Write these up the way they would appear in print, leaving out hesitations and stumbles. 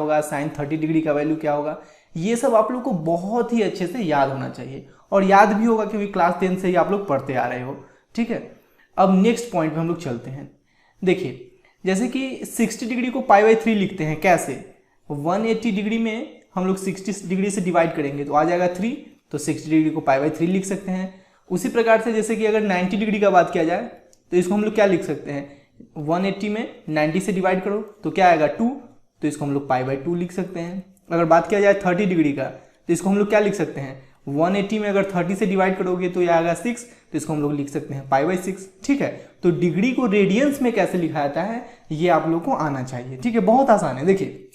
होगा, sign 30 degree का value क्या होगा, ये सब आप लोग को बहुत ही अच्छे से याद होना चाहिए और याद भी होगा क्योंकि क्लास 10 से ही आप लोग पढ़ते आ रहे हो। ठीक है, अब नेक्स्ट पॉइंट पे हम लोग चलते हैं। देखिए जैसे कि 60 डिग्री को π/3 लिखते हैं कैसे, 180 डिग्री में हम लोग 60 डिग्री से डिवाइड करेंगे तो आ जाएगा 3, तो 60 डिग्री को π/3 लिख सकते हैं। उसी प्रकार से जैसे कि अगर 90 डिग्री का बात किया जाए तो इसको हम लोग क्या लिख सकते हैं, 180 में 90 से डिवाइड करो तो क्या आएगा 2, तो इसको हम लोग π/2 लिख सकते हैं। अगर बात किया जाए 30 डिग्री का तो इसको हम लोग क्या लिख सकते हैं, 180 में अगर 30 से डिवाइड करोगे तो यह आएगा 6, तो इसको हम लोग लिख सकते हैं π/6। ठीक है, तो डिग्री को रेडियंस में कैसे लिखा जाता है ये आप लोग को आना चाहिए। ठीक है, बहुत आसान है। देखिए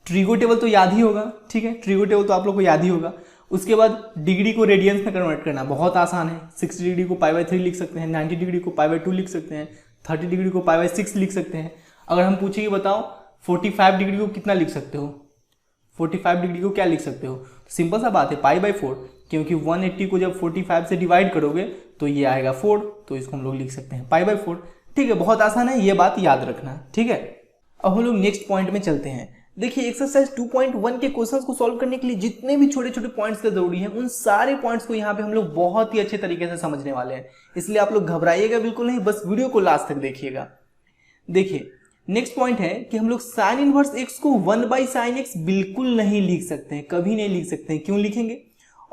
ट्रिगो टेबल तो याद ही होगा, ठीक है, ट्रिगो टेबल तो आप लोग को याद ही होगा। उसके बाद डिग्री को रेडियंस में कन्वर्ट करना बहुत आसान है। 60 डिग्री को π/3 लिख सकते हैं, 90 डिग्री को π/2 लिख सकते हैं, 30 डिग्री को π/6 लिख सकते हैं। अगर हम पूछेंगे बताओ 45 डिग्री को कितना लिख सकते हो, 45 डिग्री को क्या लिख सकते हो, सिंपल सा बात है π/4, क्योंकि 180 को जब 45 से डिवाइड करोगे तो ये आएगा 4, तो इसको हम लोग लिख सकते हैं π/4। ठीक है, बहुत आसान है, ये बात याद रखना। ठीक है, अब हम लोग नेक्स्ट पॉइंट में चलते हैं। देखिए एक्सरसाइज 2.1 के क्वेश्चंस को सॉल्व करने के लिए जितने भी छोटे छोटे पॉइंट्स का जरूरी है उन सारे पॉइंट्स को यहाँ पे हम लोग बहुत ही अच्छे तरीके से समझने वाले हैं, इसलिए आप लोग घबराइएगा बिल्कुल नहीं, बस वीडियो को लास्ट तक देखिएगा। देखिए नेक्स्ट पॉइंट है कि हम लोग साइन इनवर्स एक्स को 1/sin x बिल्कुल नहीं लिख सकते हैं, कभी नहीं लिख सकते हैं। क्यों लिखेंगे,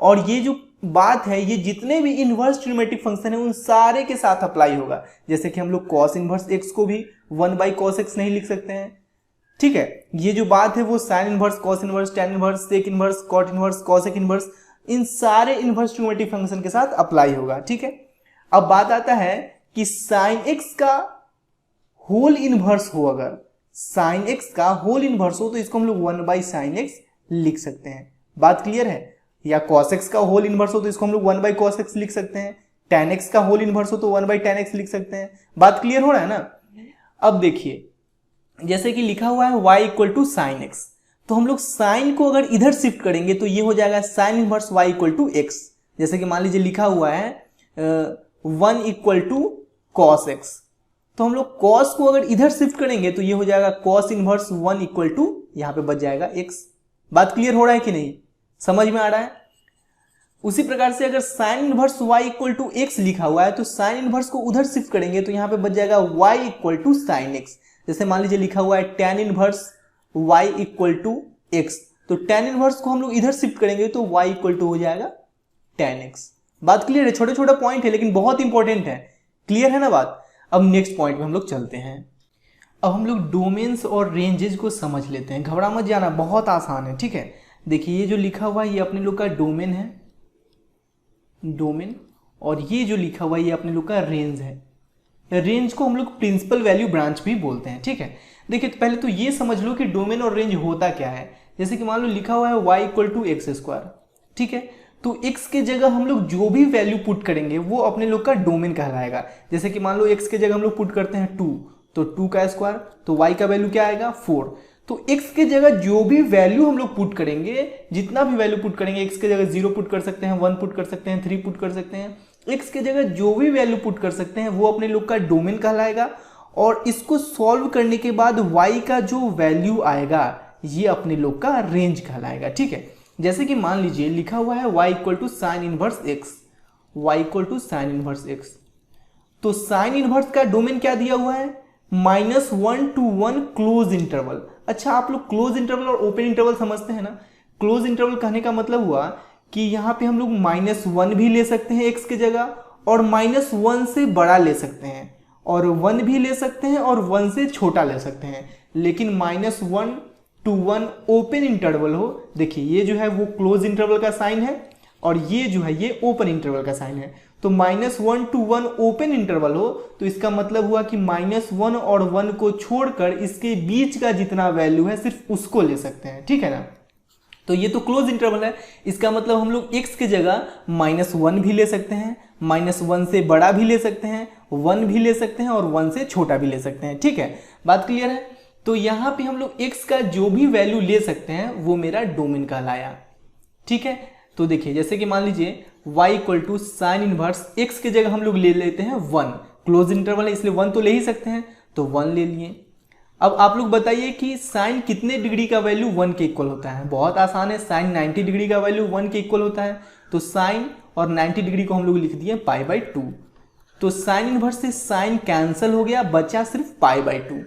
और ये जो बात है ये जितने भी इनवर्स ट्रिग्नोमेट्रिक फंक्शन है उन सारे के साथ अप्लाई होगा। जैसे कि हम लोग cos इनवर्स x को भी 1/cos x नहीं लिख सकते हैं। ठीक है, ये जो बात है वो sine inverse, cos inverse, tan inverse, sec inverse, cot inverse, cosec inverse, इन सारे इनवर्स ट्रिग्नोमेट्रिक फंक्शन के साथ अप्लाई होगा। ठीक है, अब बात आता है कि साइन x का होल इनवर्स हो, अगर साइन x का होल इनवर्स हो तो इसको हम लोग 1/sin x लिख सकते हैं। बात क्लियर है, या cos x का होल इनवर्स हो तो इसको हम लोग 1/cos x लिख सकते हैं, tan x का होल इनवर्स हो तो 1/tan x लिख सकते हैं। बात क्लियर हो रहा है ना। अब देखिए जैसे कि लिखा हुआ है y = sin x, तो हम लोग साइन को अगर इधर शिफ्ट करेंगे तो ये हो जाएगा साइन इनवर्स y = x। जैसे कि मान लीजिए लिखा हुआ है 1 = cos x, तो हम लोग cos को अगर इधर शिफ्ट करेंगे तो ये हो जाएगा cos इनवर्स 1 = यहाँ पे बच जाएगा x। बात क्लियर हो रहा है कि नहीं, समझ में आ रहा है। उसी प्रकार से अगर साइन इनवर्स y = x लिखा हुआ है तो साइन इनवर्स को उधर शिफ्ट करेंगे तो यहाँ पे बच जाएगा y = sin x। जैसे मान लीजिए लिखा हुआ है tan इनवर्स y = x, तो tan इनवर्स को हम लोग इधर शिफ्ट करेंगे तो y = हो जाएगा tan x। बात क्लियर है, छोटे छोटे पॉइंट है लेकिन बहुत इंपॉर्टेंट है। क्लियर है ना बात। अब नेक्स्ट पॉइंट में हम लोग चलते हैं। अब हम लोग डोमेन्स और रेंजेस को समझ लेते हैं, घबरा मत जाना, बहुत आसान है। ठीक है, देखिए ये जो लिखा हुआ है ये अपने लोग का डोमेन है, डोमेन, और ये जो लिखा हुआ है ये अपने लोग का रेंज है। रेंज को हम लोग प्रिंसिपल वैल्यू ब्रांच भी बोलते हैं। ठीक है, देखिए तो पहले तो ये समझ लो कि डोमेन और रेंज होता क्या है। जैसे कि मान लो लिखा हुआ है y = x², ठीक है, तो x के जगह हम लोग जो भी वैल्यू पुट करेंगे वो अपने लोग का डोमेन कहलाएगा। जैसे कि मान लो x के जगह हम लोग पुट करते हैं 2, तो 2 का स्क्वायर, तो y का वैल्यू क्या आएगा 4। तो x के जगह जो भी वैल्यू हम लोग पुट करेंगे, जितना भी वैल्यू पुट करेंगे, x के जगह 0 पुट कर सकते हैं, 1 पुट कर सकते हैं, 3 पुट कर सकते हैं, x के जगह जो भी वैल्यू पुट कर सकते हैं वो अपने लोग का डोमेन कहलाएगा। और इसको सॉल्व करने के बाद y का जो वैल्यू आएगा ये अपने लोग का रेंज कहलाएगा। ठीक है, जैसे कि मान लीजिए लिखा हुआ है y = sin inverse x, y = sin inverse x, तो साइन इनवर्स का डोमेन क्या दिया हुआ है, -1 to 1 क्लोज इंटरवल। अच्छा, आप लोग क्लोज इंटरवल और ओपन इंटरवल समझते हैं ना। क्लोज इंटरवल कहने का मतलब हुआ कि यहाँ पे हम लोग -1 भी ले सकते हैं x की जगह, और -1 से बड़ा ले सकते हैं, और 1 भी ले सकते हैं, और 1 से छोटा ले सकते हैं। लेकिन -1 to 1 ओपन इंटरवल हो, देखिए ये जो है वो क्लोज इंटरवल का साइन है, और ये जो है ये ओपन इंटरवल का साइन है। तो -1 to 1 ओपन इंटरवल हो तो इसका मतलब हुआ कि -1 और 1 को छोड़कर इसके बीच का जितना वैल्यू है सिर्फ उसको ले सकते हैं। ठीक है ना, तो ये तो क्लोज इंटरवल है। इसका मतलब हम लोग x की जगह -1 भी ले सकते हैं, -1 से बड़ा भी ले सकते हैं, 1 भी ले सकते हैं, और 1 से छोटा भी ले सकते हैं। ठीक है, बात क्लियर है। तो यहाँ पे हम लोग x का जो भी वैल्यू ले सकते हैं वो मेरा डोमेन कहलाया। ठीक है, तो देखिए जैसे कि मान लीजिए y = sin इनवर्स x के जगह हम लोग ले लेते हैं 1, क्लोज इंटरवल है इसलिए 1 तो ले ही सकते हैं, तो 1 ले लिए। अब आप लोग बताइए कि साइन कितने डिग्री का वैल्यू 1 के इक्वल होता है। बहुत आसान है, साइन 90 डिग्री का वैल्यू 1 के इक्वल होता है। तो साइन और 90 डिग्री को हम लोग लिख दिए π/2। तो साइन इनवर्स से साइन कैंसिल हो गया, बचा सिर्फ π/2।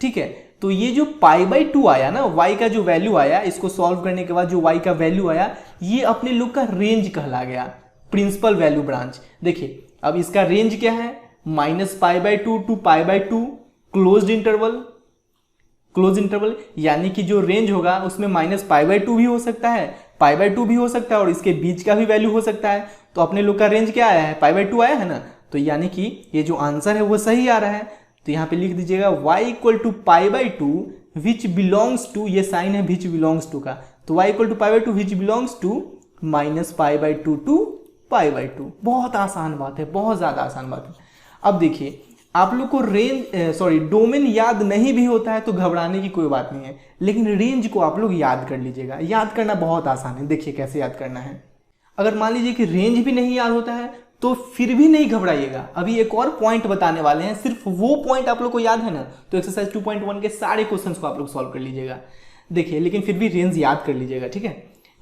ठीक है, तो ये जो π/2 आया ना, y का जो वैल्यू आया, इसको सॉल्व करने के बाद जो y का वैल्यू आया, ये अपने लोग का रेंज कहला गया, प्रिंसिपल वैल्यू ब्रांच। देखिए अब इसका रेंज क्या है, -π/2 टू π/2 क्लोज्ड इंटरवल, यानी कि जो रेंज होगा उसमें -π/2 भी हो सकता है, π/2 भी हो सकता है और इसके बीच का भी वैल्यू हो सकता है। तो अपने लोग का रेंज क्या आया है, π/2 आया है ना, तो यानी कि ये जो आंसर है वो सही आ रहा है। तो यहाँ पे लिख दीजिएगा y = π/2 विच बिलोंग्स टू, ये साइन है विच बिलोंग्स टू का, तो y = π/2 which belongs to -π/2 to π/2। बहुत आसान बात है, बहुत ज़्यादा आसान बात है। अब देखिए आप लोग को डोमेन याद नहीं भी होता है तो घबराने की कोई बात नहीं है, लेकिन रेंज को आप लोग याद कर लीजिएगा। याद करना बहुत आसान है, देखिए कैसे याद करना है। अगर मान लीजिए कि रेंज भी नहीं याद होता है तो फिर भी नहीं घबराइएगा, अभी एक और पॉइंट बताने वाले हैं, सिर्फ वो पॉइंट आप लोग को याद है ना, तो एक्सरसाइज 2.1 के सारे क्वेश्चंस को आप लोग सॉल्व कर लीजिएगा। देखिए लेकिन फिर भी रेंज याद कर लीजिएगा, ठीक है।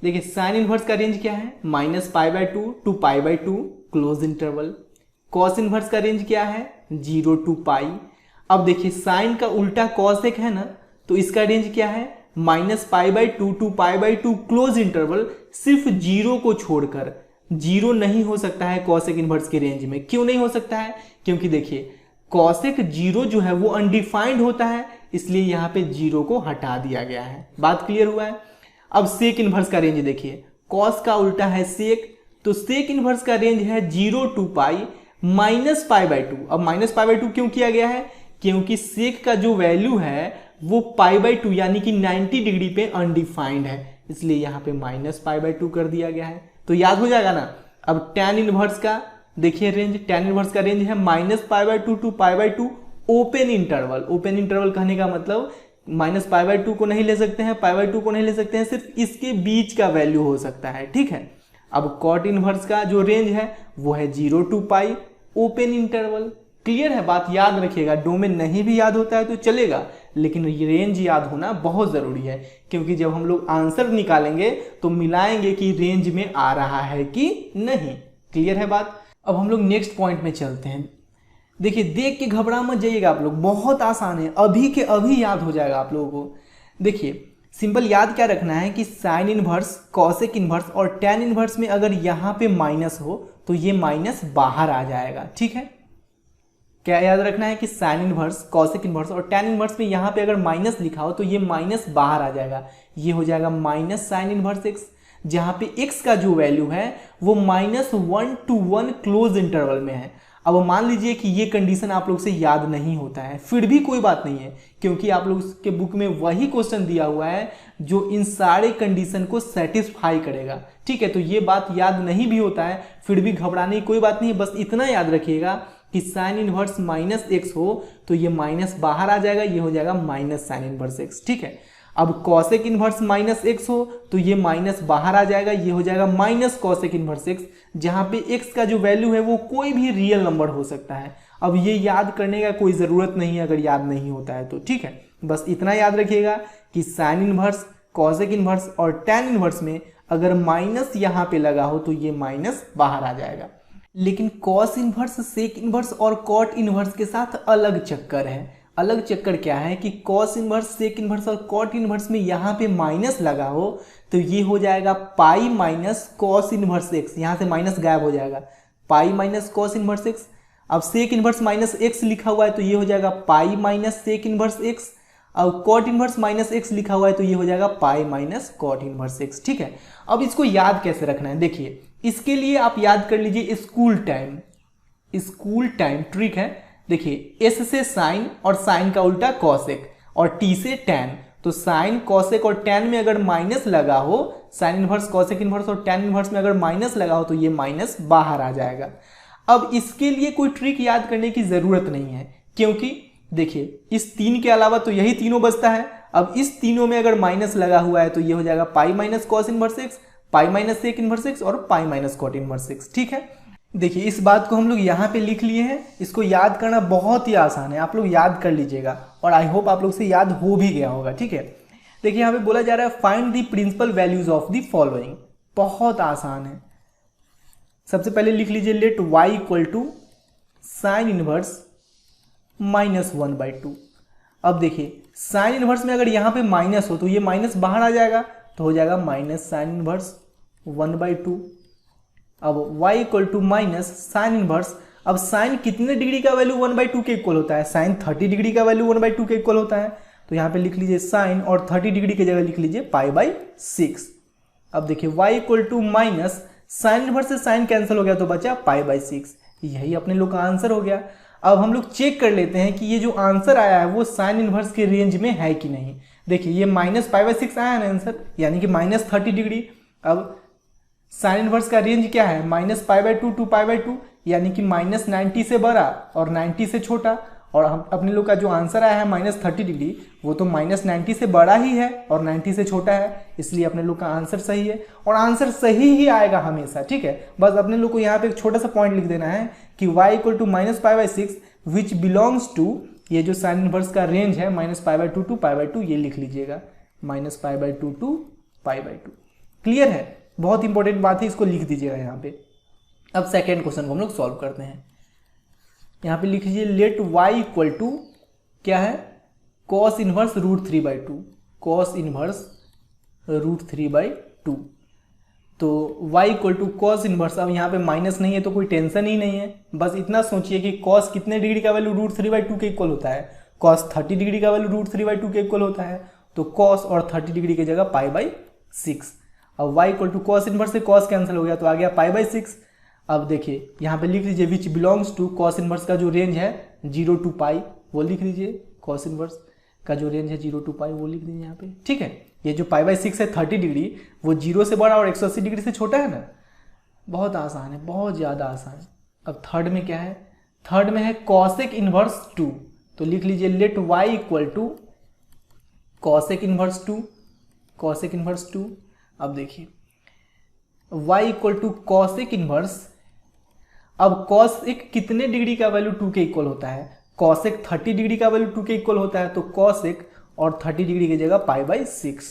देखिए साइन इनवर्स का रेंज क्या है, -π/2 to π/2 close interval. Cos inverse का रेंज क्या है, 0 टू π। अब देखिए साइन का उल्टा कॉसेक है ना, तो इसका रेंज क्या है, -π/2 टू π/2 क्लोज इंटरवल। सिर्फ 0 को छोड़कर, 0 नहीं हो सकता है कॉसेक इनवर्स के रेंज में। क्यों नहीं हो सकता है, क्योंकि देखिए कॉसेक 0 जो है वो अनडिफाइंड होता है, इसलिए यहाँ पे 0 को हटा दिया गया है। बात क्लियर हुआ है। अब सेक इनवर्स का रेंज देखिए, कॉस का उल्टा है सेक, तो सेक इनवर्स का रेंज है 0 टू π -π/2। अब -π/2 क्यों किया गया है, क्योंकि सेक का जो वैल्यू है वो π/2 यानी कि 90 डिग्री पे अनडिफाइंड है, इसलिए यहाँ पे -π/2 कर दिया गया है। तो याद हो जाएगा ना। अब tan इनवर्स का देखिए रेंज, tan इनवर्स का रेंज है -π/2 to π/2 open interval. Open interval कहने का मतलब -π/2 को नहीं ले सकते हैं, π/2 को नहीं ले सकते हैं, सिर्फ इसके बीच का वैल्यू हो सकता है, ठीक है। अब कॉट इनवर्स का जो रेंज है वो है 0 टू π ओपन इंटरवल। क्लियर है बात, याद रखिएगा। डोमेन नहीं भी याद होता है तो चलेगा, लेकिन रेंज याद होना बहुत ज़रूरी है, क्योंकि जब हम लोग आंसर निकालेंगे तो मिलाएंगे कि रेंज में आ रहा है कि नहीं। क्लियर है बात। अब हम लोग नेक्स्ट पॉइंट में चलते हैं। देखिए देख के घबरा मत जाइएगा आप लोग, बहुत आसान है, अभी के अभी याद हो जाएगा आप लोगों को। देखिए सिंपल याद क्या रखना है कि साइन इनवर्स, कॉसेक इनवर्स और टैन इनवर्स में अगर यहाँ पे माइनस हो तो ये माइनस बाहर आ जाएगा, ठीक है। क्या याद रखना है कि साइन इनवर्स, कॉसेक इनवर्स और टैन इनवर्स में यहाँ पे अगर माइनस लिखा हो तो ये माइनस बाहर आ जाएगा, ये हो जाएगा माइनस साइन इनवर्स एक्स, जहाँ पे x का जो वैल्यू है वो -1 to 1 क्लोज इंटरवल में है। अब मान लीजिए कि ये कंडीशन आप लोग से याद नहीं होता है, फिर भी कोई बात नहीं है, क्योंकि आप लोग के बुक में वही क्वेश्चन दिया हुआ है जो इन सारे कंडीशन को सेटिस्फाई करेगा, ठीक है। तो ये बात याद नहीं भी होता है, फिर भी घबराने की कोई बात नहीं है। बस इतना याद रखिएगा कि साइन इनवर्स -x हो तो ये माइनस बाहर आ जाएगा, ये हो जाएगा माइनस साइन इनवर्स x, ठीक है। अब कॉसेक इनवर्स -x हो तो ये माइनस बाहर आ जाएगा, ये हो जाएगा माइनस कॉसेक इनवर्स x, जहाँ पे x का जो वैल्यू है वो कोई भी रियल नंबर हो सकता है। अब ये याद करने का कोई ज़रूरत नहीं है अगर याद नहीं होता है तो, ठीक है। बस इतना याद रखिएगा कि साइन इनवर्स, कॉसेक इनवर्स और टैन इनवर्स में अगर माइनस यहाँ पे लगा हो तो ये माइनस बाहर आ जाएगा। लेकिन कॉस इनवर्स, सेक इनवर्स और कॉट इनवर्स के साथ अलग चक्कर है। अलग चक्कर क्या है कि कॉस इनवर्स, सेक इनवर्स और कॉट इनवर्स में यहाँ पे माइनस लगा हो तो ये हो जाएगा pi minus cos inverse x, यहाँ से माइनस गायब हो जाएगा, pi minus cos inverse x. अब सेक इनवर्स -x लिखा हुआ है तो ये हो जाएगा pi minus sec inverse x. अब कॉट इनवर्स -x लिखा हुआ है तो ये हो जाएगा pi minus cot inverse x, ठीक है। अब इसको याद कैसे रखना है, देखिए इसके लिए आप याद कर लीजिए स्कूल टाइम ट्रिक है। देखिए s से साइन और साइन का उल्टा कॉसेक और t से टैन, तो साइन, कॉसेक और टैन में अगर माइनस लगा हो, साइन इनवर्स, कॉसेक इनवर्स और टैन इनवर्स में अगर माइनस लगा हो तो ये माइनस बाहर आ जाएगा। अब इसके लिए कोई ट्रिक याद करने की जरूरत नहीं है, क्योंकि देखिए इस 3 के अलावा तो यही तीनों बचता है। अब इस तीनों में अगर माइनस लगा हुआ है तो ये हो जाएगा pi minus cos inverse x, pi minus sec inverse x और pi minus cot inverse x, ठीक है। देखिए इस बात को हम लोग यहाँ पे लिख लिए हैं, इसको याद करना बहुत ही आसान है, आप लोग याद कर लीजिएगा और आई होप आप लोग से याद हो भी गया होगा। ठीक है, देखिए यहाँ पे बोला जा रहा है find the principal values of the following. बहुत आसान है। सबसे पहले लिख लीजिए let y equal to sine inverse -1/2। अब देखिए साइन इनवर्स में अगर यहाँ पे माइनस हो तो ये माइनस बाहर आ जाएगा, तो हो जाएगा माइनस साइन इनवर्स 1/2। अब y equal to minus sine inverse, अब साइन कितने डिग्री का वैल्यू 1/2 के इक्वल होता है? साइन 30 डिग्री का वैल्यू 1/2 के इक्वल होता है, तो यहाँ पे लिख लीजिए साइन और 30 डिग्री की जगह लिख लीजिए π/6। अब देखिए y equal to minus sine inverse से साइन कैंसिल हो गया तो बचा π/6। यही अपने लोग का आंसर हो गया। अब हम लोग चेक कर लेते हैं कि ये जो आंसर आया है वो साइन इनवर्स के रेंज में है कि नहीं। देखिए ये -π/6 आया ना आंसर, यानी कि -30 डिग्री। अब साइन इनवर्स का रेंज क्या है? -π/2 टू π/2, यानी कि -90 से बड़ा और 90 से छोटा। और हम अपने लोग का जो आंसर आया है -30 डिग्री, वो तो -90 से बड़ा ही है और 90 से छोटा है, इसलिए अपने लोग का आंसर सही है। और आंसर सही ही आएगा हमेशा। ठीक है, बस अपने लोग को यहाँ पे एक छोटा सा पॉइंट लिख देना है कि y equal to -π/6 which belongs to, ये जो साइन इनवर्स का रेंज है -π/2 टू π/2, ये लिख लीजिएगा -π/2 टू π/2। क्लियर है? बहुत इंपॉर्टेंट बात है, इसको लिख दीजिएगा यहाँ पे। अब सेकेंड क्वेश्चन को हम लोग सॉल्व करते हैं। यहाँ पे लिख लीजिए लेट y इक्वल टू क्या है? cos inverse √3/2, cos inverse √3/2। तो y equal to cos inverse, अब यहाँ पे माइनस नहीं है तो कोई टेंशन ही नहीं है। बस इतना सोचिए कि cos कितने डिग्री का वैल्यू √3/2 के इक्वल होता है? cos 30 डिग्री का वैल्यू √3/2 के इक्वल होता है, तो cos और 30 डिग्री की जगह π/6। अब y equal to cos inverse से cos कैंसिल हो गया तो आ गया π/6। अब देखिए यहाँ पे लिख लीजिए which belongs to, cos inverse का जो रेंज है 0 टू π, वो लिख लीजिए। cos इनवर्स का जो रेंज है 0 टू π, वो लिख दीजिए यहाँ पे। ठीक है, ये जो π/6 है 30 डिग्री, वो 0 से बड़ा और 180 डिग्री से छोटा है ना। बहुत आसान है, बहुत ज़्यादा आसान। अब थर्ड में क्या है? थर्ड में है cosec इनवर्स 2, तो लिख लीजिए let y equal to cosec inverse 2, cosec inverse 2। अब देखिए y equal to cosec inverse, अब cosec कितने डिग्री का वैल्यू 2 के इक्वल होता है? cosec 30 डिग्री का वैल्यू 2 के इक्वल होता है, तो cosec और 30 डिग्री की जगह π/6।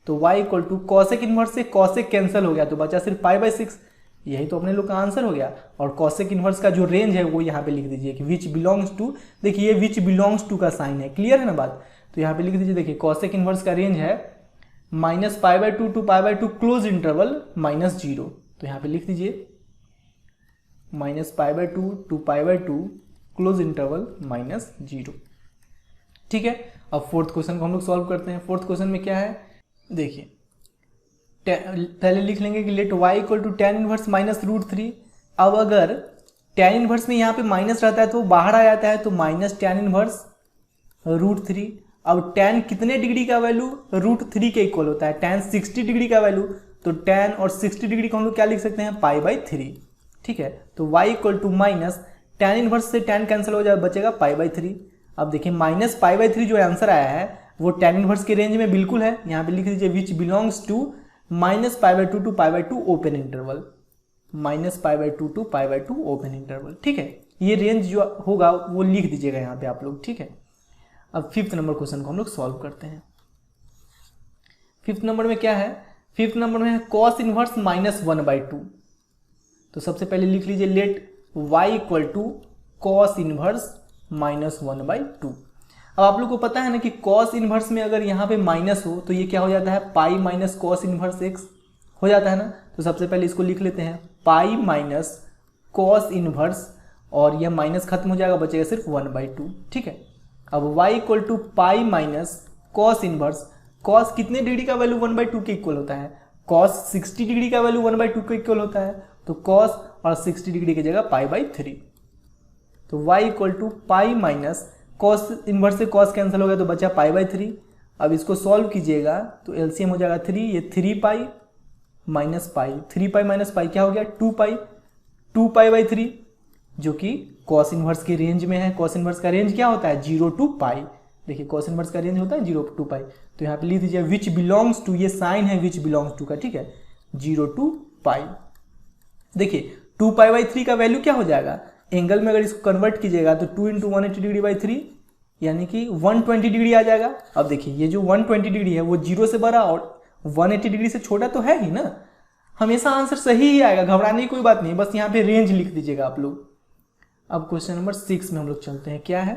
तो y equal to cosec inverse से cosec कैंसिल हो गया तो बचा सिर्फ π/6। यही तो अपने लोग का आंसर हो गया। और cosec इनवर्स का जो रेंज है वो यहाँ पे लिख दीजिए कि विच बिलोंग्स टू। देखिए ये विच बिलोंग्स टू का साइन है, क्लियर है ना बात? तो यहाँ पे लिख दीजिए, देखिए cosec इनवर्स का रेंज है -π/2 टू π/2 क्लोज इंटरवल -0। तो यहाँ पे लिख दीजिए -π/2 टू π/2 क्लोज इंटरवल -0। ठीक है, अब फोर्थ क्वेश्चन को हम लोग सॉल्व करते हैं। फोर्थ क्वेश्चन में क्या है? देखिए पहले लिख लेंगे कि let y equal to tan inverse -√3। अब अगर tan इनवर्स में यहाँ पे माइनस रहता है तो बाहर आ जाता है, तो -tan इनवर्स √3। अब tan कितने डिग्री का वैल्यू √3 के इक्वल होता है? tan 60 डिग्री का वैल्यू, तो tan और 60 डिग्री को हम लोग क्या लिख सकते हैं? π/3। ठीक है, तो y equal to minus tan inverse से tan कैंसिल हो जाए, बचेगा π/3। अब देखिए -π/3 जो आंसर आया है वो tan इनवर्स के रेंज में बिल्कुल है। यहाँ पे लिख दीजिए which belongs to -π/2 to π/2 open interval, -π/2 to π/2 open interval. ठीक है, ये रेंज जो होगा वो लिख दीजिएगा यहाँ पे आप लोग। ठीक है, अब फिफ्थ नंबर क्वेश्चन को हम लोग सॉल्व करते हैं। फिफ्थ नंबर में क्या है? फिफ्थ नंबर में है cos इनवर्स -1/2। तो सबसे पहले लिख लीजिए let y equal to cos inverse -1/2। अब आप लोग को पता है ना कि cos इनवर्स में अगर यहाँ पे माइनस हो तो ये क्या हो जाता है? पाई माइनस cos इनवर्स x हो जाता है ना। तो सबसे पहले इसको लिख लेते हैं पाई माइनस cos इनवर्स, और यह माइनस खत्म हो जाएगा, बचेगा सिर्फ 1/2। ठीक है, अब y equal to pi minus cos inverse, cos कितने डिग्री का वैल्यू 1/2 के इक्वल होता है? cos 60 डिग्री का वैल्यू 1/2 के इक्वल होता है, तो cos और 60 डिग्री की जगह π/3। तो y equal to pi minus cos inverse से cos कैंसिल हो गया तो बचा π/3। अब इसको सॉल्व कीजिएगा तो एलसीएम हो जाएगा 3, ये 3π माइनस पाई, 3π माइनस पाई क्या हो गया? 2π, 2π/3 जो कि cos इनवर्स के रेंज में है। cos इनवर्स का रेंज क्या होता है? 0 टू π। देखिए cos इनवर्स का रेंज होता है 0 टू π। तो यहाँ पे लिख दीजिए विच बिलोंग्स टू, ये साइन है विच बिलोंग्स टू का। ठीक है, 0 टू π। देखिए 2π/3 का वैल्यू क्या हो जाएगा, एंगल में अगर इसको कन्वर्ट कीजिएगा तो 2 × 180 डिग्री बाई 3 यानी कि 120 डिग्री आ जाएगा। अब देखिए ये जो 120 डिग्री है वो 0 से बड़ा और 180 डिग्री से छोटा तो है ही ना, हमेशा आंसर सही ही आएगा, घबराने की कोई बात नहीं, बस यहाँ पे रेंज लिख दीजिएगा आप लोग। अब क्वेश्चन नंबर 6 में हम लोग चलते हैं। क्या है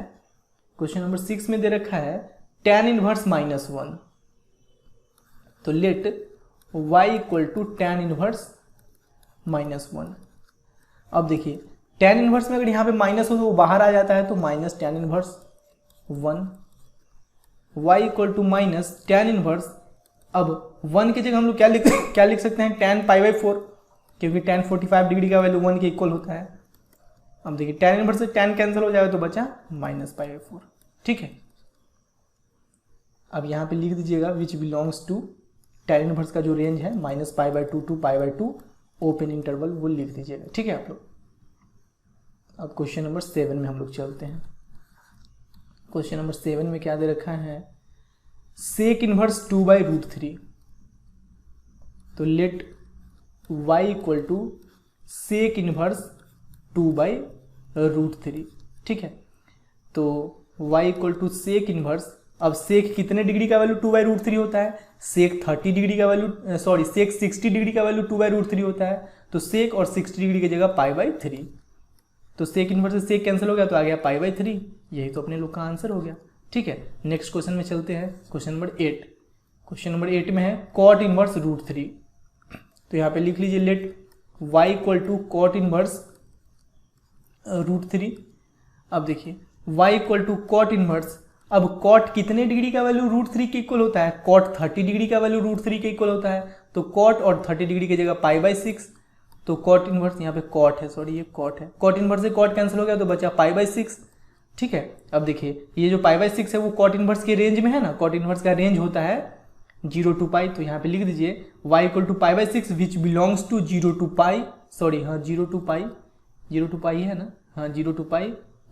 क्वेश्चन नंबर 6 में दे रखा है tan इनवर्स -1, तो let y equal to tan inverse -1। अब देखिए tan इनवर्स में अगर यहाँ पे माइनस हो तो वो बाहर आ जाता है, तो minus tan inverse 1, y equal to minus tan inverse, अब 1 की जगह हम लोग क्या लिख सकते हैं, tan π/4, क्योंकि tan 45 डिग्री का वैल्यू 1 के इक्वल होता है। अब देखिए tan इनवर्स से tan कैंसिल हो जाएगा तो बचा -π/4, ठीक है। अब यहाँ पे लिख दीजिएगा which belongs to, tan inverse का जो रेंज है -π/2 टू π/2 ओपन इंटरवल वो लिख दीजिएगा, ठीक है आप लोग। अब क्वेश्चन नंबर 7 में हम लोग चलते हैं। क्वेश्चन नंबर 7 में क्या दे रखा है, सेक इनवर्स 2/√3, तो let y equal to sec inverse 2/√3, ठीक है। तो y equal to sec inverse, अब सेक कितने डिग्री का वैल्यू 2/√3 होता है, सेक 30 डिग्री का वैल्यू सेक 60 डिग्री का वैल्यू 2/√3 होता है, तो सेक और 60 डिग्री की जगह π/3, तो सेक इनवर्स से सेक कैंसिल हो गया तो आ गया π/3, यही तो अपने लोग का आंसर हो गया, ठीक है। नेक्स्ट क्वेश्चन में चलते हैं। क्वेश्चन नंबर 8, क्वेश्चन नंबर 8 में है कॉट इनवर्स √3, तो यहाँ पे लिख लीजिए let y equal to cot inverse √3। अब देखिए y equal to cot inverse, अब कॉट कितने डिग्री का वैल्यू √3 के इक्वल होता है, कॉट 30 डिग्री का वैल्यू √3 के इक्वल होता है, तो कॉट और 30 डिग्री की जगह π/6, तो कॉट इनवर्स यहाँ पे कॉट है, सॉरी ये कॉट है, कॉट इनवर्स से कॉट कैंसिल हो गया तो बचा π/6, ठीक है। अब देखिए ये जो π/6 है वो कॉट इनवर्स के रेंज में है ना, कॉट इनवर्स का रेंज होता है 0 to π, तो यहाँ पे लिख दीजिए y equal to π/6 which belongs to 0 to π, sorry हाँ 0 to π है ना, हाँ 0 to π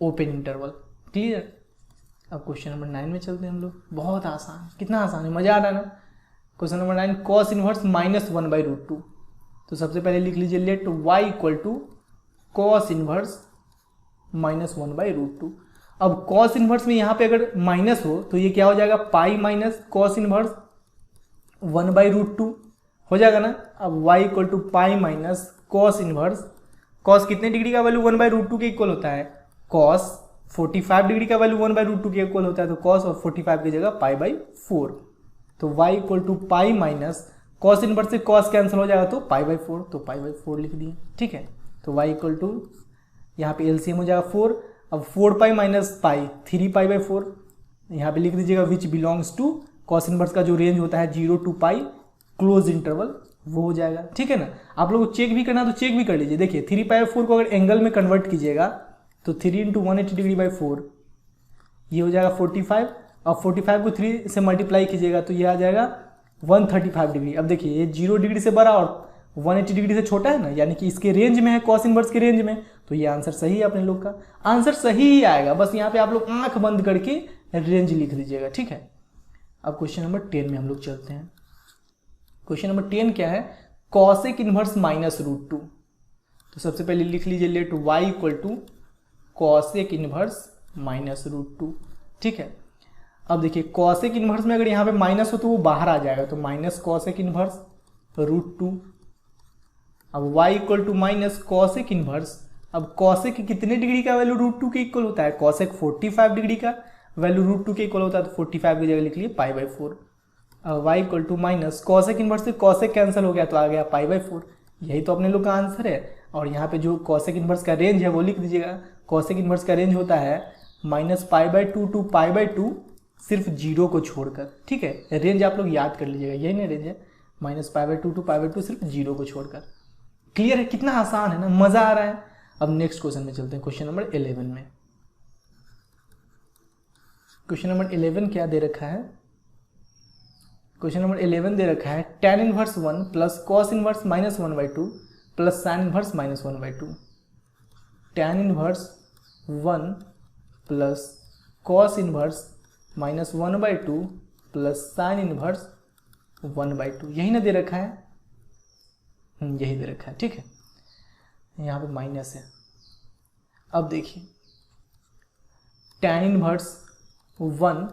ओपन इंटरवल, क्लियर। अब क्वेश्चन नंबर 9 में चलते हैं हम लोग, बहुत आसान, कितना आसान है, मजा आ रहा है ना। क्वेश्चन नंबर 9 कॉस इनवर्स -1/√2, तो सबसे पहले लिख लीजिए let y equal to cos inverse -1/√2। अब कॉस इनवर्स में यहाँ पे अगर माइनस हो तो ये क्या हो जाएगा, पाई माइनस कॉस इनवर्स 1/√2 हो जाएगा ना। अब y equal to pi minus cos inverse, cos कितने डिग्री का वैल्यू 1/√2 के इक्वल होता है, कॉस 45 डिग्री का वैल्यू 1/√2 के इक्वल होता है, तो कॉस और 45 की जगह π/4, तो y equal to pi minus cos inverse से कॉस कैंसिल हो जाएगा तो π/4, तो π/4 लिख दिए, ठीक है। तो y इक्वल टू यहाँ पे एलसीएम हो जाएगा 4, अब 4π माइनस पाई 3π/4, यहाँ पे लिख दीजिएगा which belongs to, cos inverse का जो रेंज होता है 0 to π क्लोज इंटरवल वो हो जाएगा, ठीक है ना। आप लोगों को चेक भी करना तो चेक भी कर लीजिए। देखिए 3π/4 को अगर एंगल में कन्वर्ट कीजिएगा तो 3 × 180 डिग्री बाई 4 ये हो जाएगा 45, अब 45 को 3 से मल्टीप्लाई कीजिएगा तो ये आ जाएगा 135 डिग्री। अब देखिए ये 0 डिग्री से बड़ा और 180 डिग्री से छोटा है ना, यानी कि इसके रेंज में है, कॉस इनवर्स के रेंज में, तो ये आंसर सही है अपने लोग का, आंसर सही ही आएगा, बस यहाँ पे आप लोग आंख बंद करके रेंज लिख दीजिएगा, ठीक है। अब क्वेश्चन नंबर 10 में हम लोग चलते हैं। क्वेश्चन नंबर 10 क्या है, कॉसेक इनवर्स -√2, तो सबसे पहले लिख लीजिए let y equal to cosec inverse -√2, ठीक है। अब देखिए कॉसेक इनवर्स में अगर यहाँ पे माइनस हो तो वो बाहर आ जाएगा, तो माइनस कॉसेक इनवर्स √2। अब y equal to minus cosec inverse, अब कॉसेक कितने डिग्री का वैल्यू √2 के इक्वल होता है, कॉसेक 45 डिग्री का वैल्यू √2 के इक्वल होता है, तो 45 की जगह लिख लिए π/4। अब y equal to minus cosec inverse से कॉसेक कैंसिल हो गया तो आ गया π/4, यही तो अपने लोग का आंसर है। और यहाँ पे जो कॉसेक इनवर्स का रेंज है वो लिख दीजिएगा, कॉसेक इनवर्स का रेंज होता है -π/2 टू π/2 सिर्फ 0 को छोड़कर, ठीक है। रेंज आप लोग याद कर लीजिएगा, यही ना रेंज है, -π/2 टू π/2 सिर्फ 0 को छोड़कर, क्लियर है, कितना आसान है ना, मजा आ रहा है। अब नेक्स्ट क्वेश्चन में चलते हैं, क्वेश्चन नंबर 11 में। क्वेश्चन नंबर 11 क्या दे रखा है, क्वेश्चन नंबर 11 दे रखा है tan inverse 1 plus cos inverse -1/2 plus sign inverse -1/2, tan inverse 1 plus cos inverse -1/2 plus sign inverse 1/2, यही ना दे रखा है, यही दे रखा है, ठीक है। यहाँ पे माइनस है। अब देखिए tan इनवर्स 1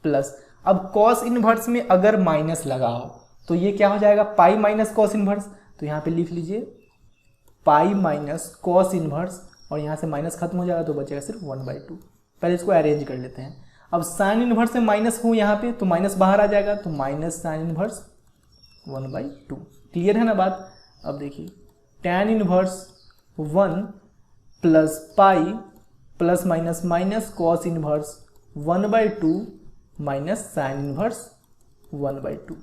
प्लस, अब cos इनवर्स में अगर माइनस लगा हो तो ये क्या हो जाएगा, पाई माइनस cos इनवर्स। तो यहाँ पे लिख लीजिए पाई माइनस cos इनवर्स, और यहाँ से माइनस खत्म हो जाएगा तो बचेगा सिर्फ 1/2। पहले इसको अरेंज कर लेते हैं। अब साइन इनवर्स में माइनस हो यहाँ पे तो माइनस बाहर आ जाएगा, तो माइनस साइन इनवर्स 1/2। क्लियर है ना बात। अब देखिए tan inverse 1 plus pi plus minus minus cos inverse 1/2 minus sine inverse 1/2।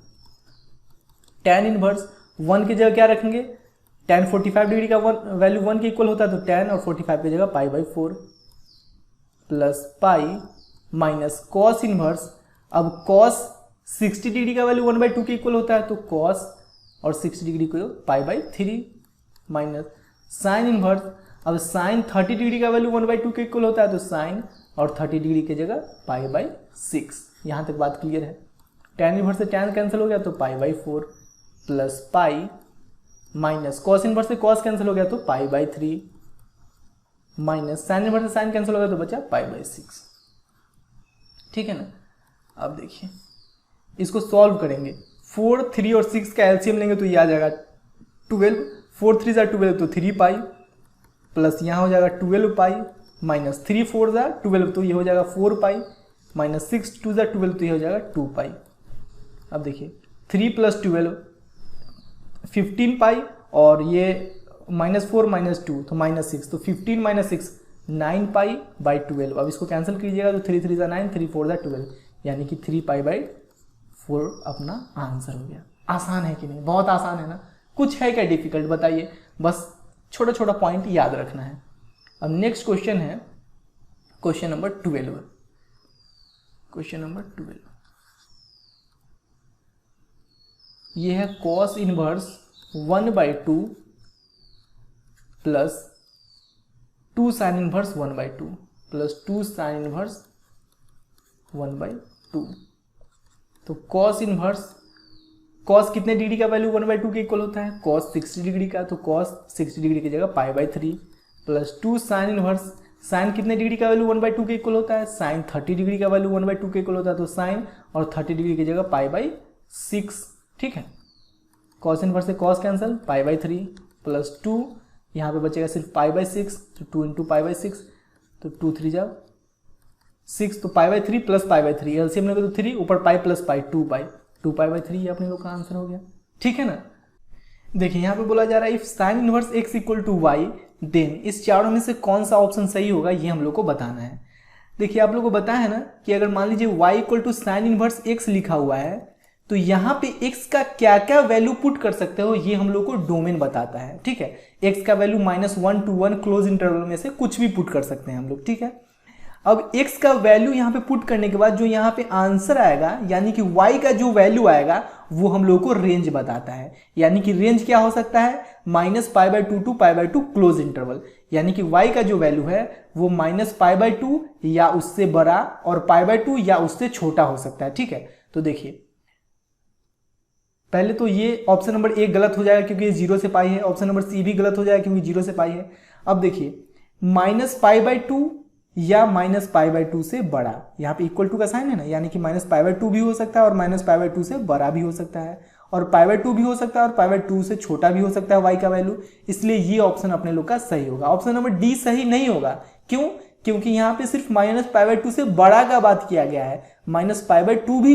tan inverse 1 की जगह क्या रखेंगे, tan 45 डिग्री का वैल्यू 1 के इक्वल होता है, तो tan और 45 की जगह π/4 plus pi minus cos inverse, अब cos 60 डिग्री का वैल्यू 1/2 के इक्वल होता है, तो cos और 60 डिग्री को π/3 माइनस साइन इनवर्स, अब साइन 30 डिग्री का वैल्यू 1/2 के इक्वल होता है, तो साइन और 30 डिग्री की जगह π/6। यहाँ तक बात क्लियर है। tan इनवर्स से tan कैंसिल हो गया तो π/4 plus pi minus cos inverse से cos कैंसिल हो गया तो π/3 माइनस साइन इनवर्स से साइन कैंसिल हो गया तो बचा π/6। ठीक है ना। अब देखिए इसको सॉल्व करेंगे, 4, 3 और 6 का एलसीएम लेंगे तो ये आ जाएगा 12, 4 3 12 तो 3 पाई प्लस यहाँ हो जाएगा 12 पाई माइनस 3 4 12 तो ये हो जाएगा 4 पाई माइनस 6 2 12 तो ये हो जाएगा 2 पाई। अब देखिए 3 + 12 15 पाई और ये -4 -2 तो -6, तो 15 - 6 9 पाई/12। अब इसको कैंसिल कीजिएगा तो 3 3 9 3 4 12, यानी कि 3 पाई/4 अपना आंसर हो गया। आसान है कि नहीं, बहुत आसान है ना। कुछ है क्या डिफिकल्ट बताइए, बस छोटा छोटा पॉइंट याद रखना है। अब नेक्स्ट क्वेश्चन है क्वेश्चन नंबर 12। क्वेश्चन नंबर 12 ये है cos inverse 1/2 plus 2 sign inverse 1/2 plus 2 sign inverse 1/2। तो cos इनवर्स, cos कितने डिग्री का वैल्यू 1/2 के इक्वल होता है, cos 60 डिग्री का, तो cos 60 डिग्री की जगह π/3 प्लस 2 साइन इनवर्स, साइन कितने डिग्री का वैल्यू 1/2 के इक्वल होता है, साइन 30 डिग्री का वैल्यू 1/2 के इक्वल होता है, तो साइन और 30 डिग्री की जगह π/6। ठीक है, cos इनवर्स से cos कैंसिल, π/3 प्लस 2 यहाँ पे बचेगा सिर्फ π/6, तो 2 × π/6 तो 2 3 जा 6, तो π/3 प्लस π/3 एलसीएम लेंगे तो 3 ऊपर पाई प्लस पाई 2 π/3 ये अपने लोग का आंसर हो गया। ठीक है ना। देखिए यहाँ पे बोला जा रहा है if sine inverse x = y then इस चारों में से कौन सा ऑप्शन सही होगा, ये हम लोग को बताना है। देखिए आप लोग को बताया है ना कि अगर मान लीजिए y = साइन इनवर्स x लिखा हुआ है तो यहाँ पे x का क्या क्या वैल्यू पुट कर सकते हो ये हम लोग को डोमेन बताता है। ठीक है, x का वैल्यू -1 to 1 क्लोज इंटरवल में से कुछ भी पुट कर सकते हैं हम लोग। ठीक है, अब x का वैल्यू यहाँ पे पुट करने के बाद जो यहाँ पे आंसर आएगा यानी कि y का जो वैल्यू आएगा वो हम लोग को रेंज बताता है। यानी कि रेंज क्या हो सकता है, -π/2 to π/2 क्लोज इंटरवल, यानी कि y का जो वैल्यू है वो -π/2 या उससे बड़ा और π/2 या उससे छोटा हो सकता है। ठीक है, तो देखिए पहले तो ये ऑप्शन नंबर 1 गलत हो जाएगा क्योंकि ये 0 से पाई है, ऑप्शन नंबर सी भी गलत हो जाएगा क्योंकि 0 से पाई है। अब देखिए -π/2 या -π/2 से बड़ा, यहाँ पे इक्वल टू का साइन है ना, यानी कि -π/2 भी हो सकता है और -π/2 से बड़ा भी हो सकता है और π/2 भी हो सकता है और π/2 से छोटा भी हो सकता है y का वैल्यू, इसलिए ये ऑप्शन अपने लोग का सही होगा। ऑप्शन नंबर डी सही नहीं होगा, क्यों? क्योंकि यहाँ पे सिर्फ -π/2 से बड़ा का बात किया गया है, -π/2 भी